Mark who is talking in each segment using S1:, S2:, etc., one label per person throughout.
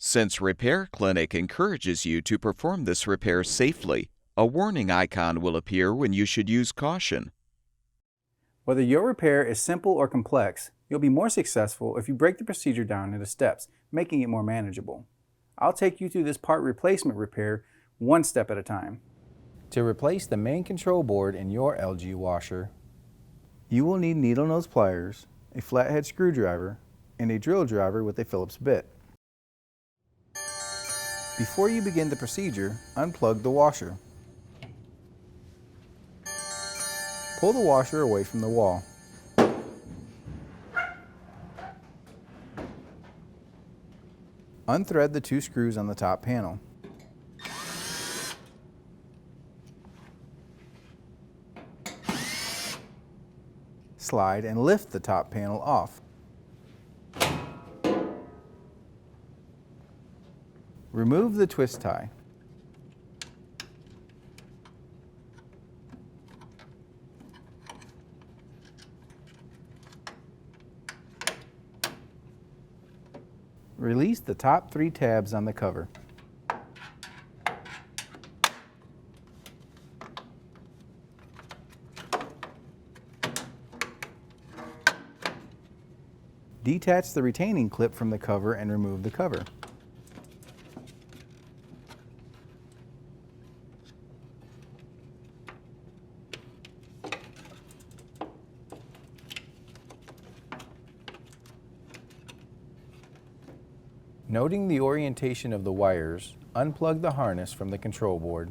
S1: Since Repair Clinic encourages you to perform this repair safely, a warning icon will appear when you should use caution.
S2: Whether your repair is simple or complex, you'll be more successful if you break the procedure down into steps, making it more manageable. I'll take you through this part replacement repair one step at a time. To replace the main control board in your LG washer, you will need needle nose pliers, a flathead screwdriver, and a drill driver with a Phillips bit. Before you begin the procedure, unplug the washer. Pull the washer away from the wall. Unthread the 2 screws on the top panel. Slide and lift the top panel off. Remove the twist tie. Release the top 3 tabs on the cover. Detach the retaining clip from the cover and remove the cover. Noting the orientation of the wires, unplug the harness from the control board.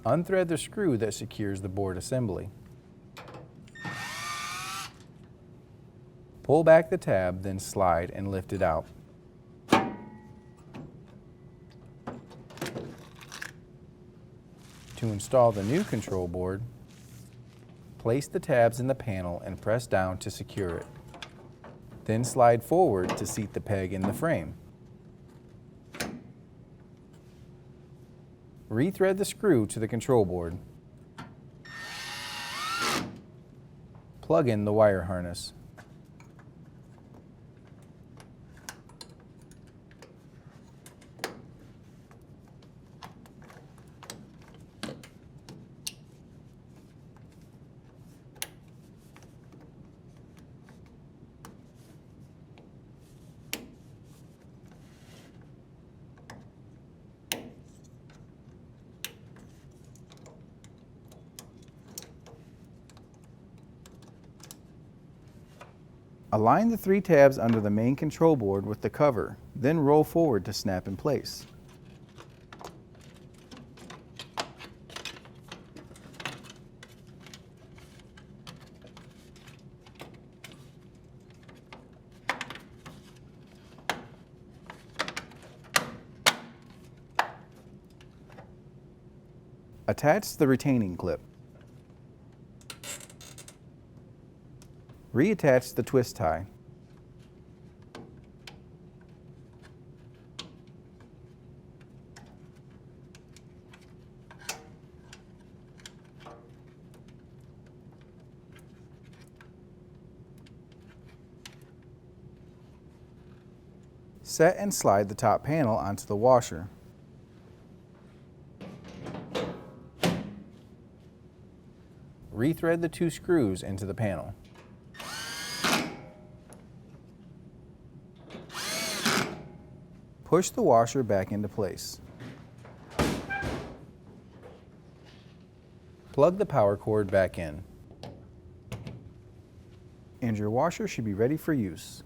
S2: Unthread the screw that secures the board assembly. Pull back the tab, then slide and lift it out. To install the new control board, place the tabs in the panel and press down to secure it. Then slide forward to seat the peg in the frame. Rethread the screw to the control board. Plug in the wire harness. Align the 3 tabs under the main control board with the cover, then roll forward to snap in place. Attach the retaining clip. Reattach the twist tie. Set and slide the top panel onto the washer. Rethread the 2 screws into the panel. Push the washer back into place. Plug the power cord back in. And your washer should be ready for use.